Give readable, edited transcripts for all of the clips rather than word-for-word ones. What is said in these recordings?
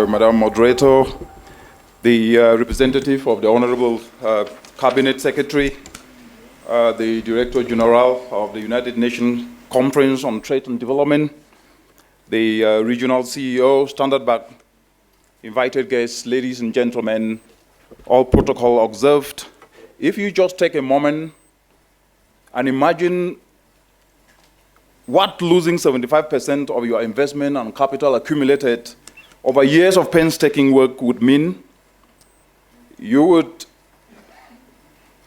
Madam Moderator, the representative of the Honorable Cabinet Secretary, the Director General of the United Nations Conference on Trade and Development, the Regional CEO, Standard Bank, invited guests, ladies and gentlemen, all protocol observed. If you just take a moment and imagine what losing 75% of your investment and capital accumulated over years of painstaking work would mean, you would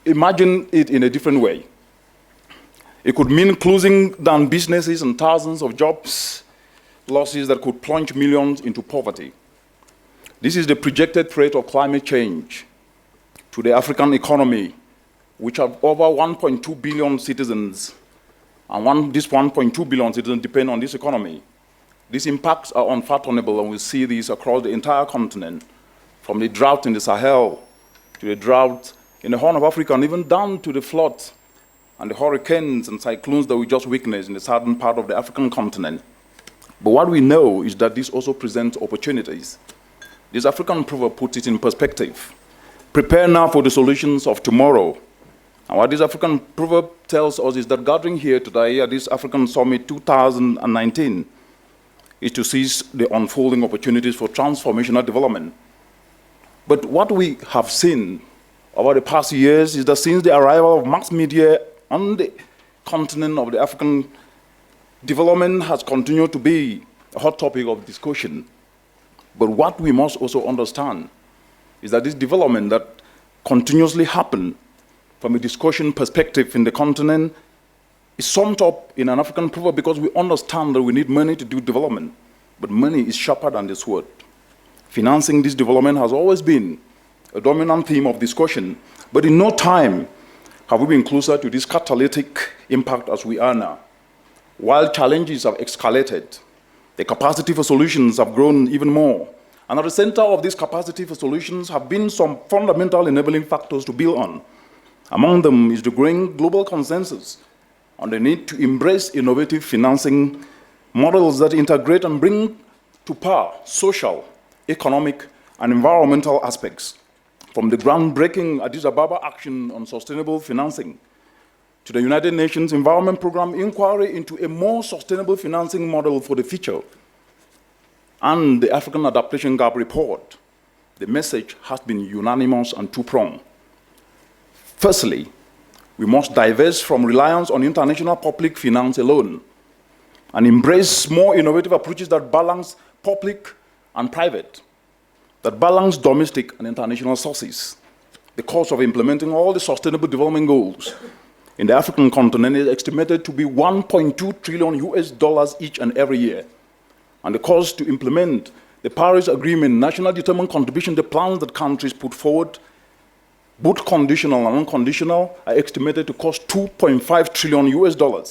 imagine it in a different way. It could mean closing down businesses and thousands of jobs, losses that could plunge millions into poverty. This is the projected threat of climate change to the African economy, which have over 1.2 billion citizens, and this 1.2 billion citizens depend on this economy. These impacts are unfathomable, and we see these across the entire continent, from the drought in the Sahel to the drought in the Horn of Africa, and even down to the floods and the hurricanes and cyclones that we just witnessed in the southern part of the African continent. But what we know is that this also presents opportunities. This African proverb puts it in perspective. Prepare now for the solutions of tomorrow. And what this African proverb tells us is that gathering here today at this African Summit 2019 is to seize the unfolding opportunities for transformational development. But what we have seen over the past years is that since the arrival of mass media on the continent of the African, development has continued to be a hot topic of discussion. But what we must also understand is that this development that continuously happens from a discussion perspective in the continent is summed up in an African proverb, because we understand that we need money to do development, but money is sharper than the sword. Financing this development has always been a dominant theme of discussion, but in no time have we been closer to this catalytic impact as we are now. While challenges have escalated, the capacity for solutions have grown even more. And at the center of this capacity for solutions have been some fundamental enabling factors to build on. Among them is the growing global consensus on the need to embrace innovative financing models that integrate and bring to power social, economic, and environmental aspects, from the groundbreaking Addis Ababa Action on Sustainable Financing to the United Nations Environment Programme inquiry into a more sustainable financing model for the future, and the African Adaptation Gap Report. The message has been unanimous and two-pronged. Firstly, we must divest from reliance on international public finance alone and embrace more innovative approaches that balance public and private, that balance domestic and international sources. The cost of implementing all the sustainable development goals in the African continent is estimated to be $1.2 trillion each and every year. And the cost to implement the Paris Agreement, national determined contribution, the plans that countries put forward, both conditional and unconditional, are estimated to cost $2.5 trillion.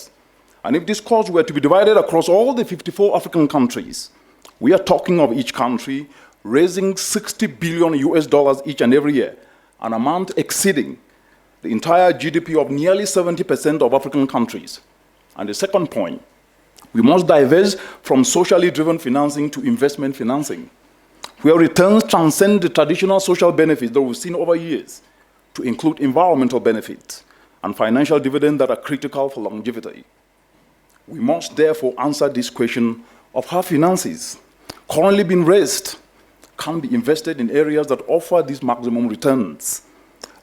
And if this cost were to be divided across all the 54 African countries, we are talking of each country raising $60 billion each and every year, an amount exceeding the entire GDP of nearly 70% of African countries. And the second point, we must divest from socially driven financing to investment financing, where returns transcend the traditional social benefits that we've seen over years, to include environmental benefits and financial dividends that are critical for longevity. We must therefore answer this question of how finances currently being raised can be invested in areas that offer these maximum returns.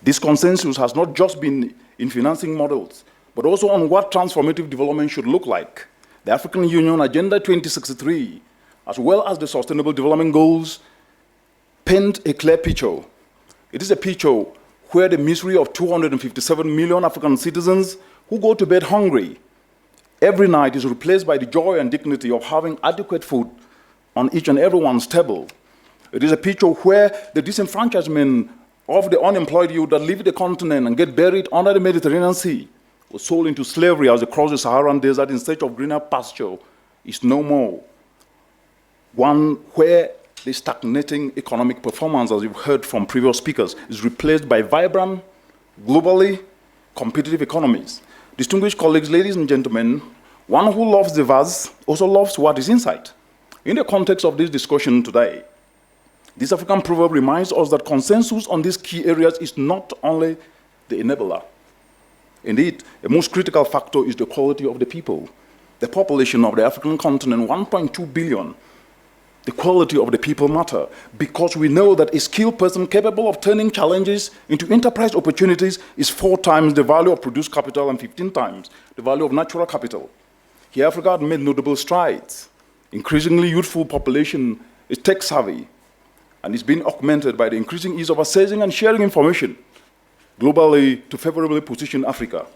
This consensus has not just been in financing models, but also on what transformative development should look like. The African Union Agenda 2063, as well as the Sustainable Development Goals, paint a clear picture. It is a picture where the misery of 257 million African citizens who go to bed hungry every night is replaced by the joy and dignity of having adequate food on each and everyone's table. It is a picture where the disenfranchisement of the unemployed youth that leave the continent and get buried under the Mediterranean Sea, or sold into slavery as they cross the Saharan desert in search of greener pasture, is no more. One where the stagnating economic performance, as you've heard from previous speakers, is replaced by vibrant, globally competitive economies. Distinguished colleagues, ladies and gentlemen, one who loves the vase also loves what is inside. In the context of this discussion today, This African proverb reminds us that consensus on these key areas is not only the enabler. Indeed, a most critical factor is the quality of the people. The population of the African continent, 1.2 billion. The quality of the people matter because we know that a skilled person capable of turning challenges into enterprise opportunities is 4 times the value of produced capital and 15 times the value of natural capital. Here, Africa has made notable strides. Increasingly youthful population is tech-savvy and is being augmented by the increasing ease of accessing and sharing information globally to favorably position Africa.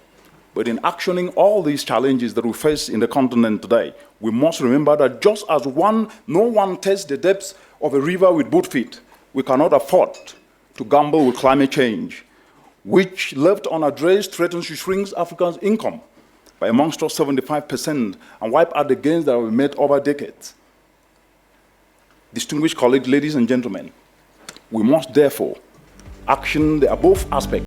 But in actioning all these challenges that we face in the continent today, we must remember that just as no one tests the depths of a river with both feet, we cannot afford to gamble with climate change, which left unaddressed threatens to shrink Africa's income by amongst us 75% and wipe out the gains that we made over decades. Distinguished colleagues, ladies and gentlemen, we must therefore action the above aspects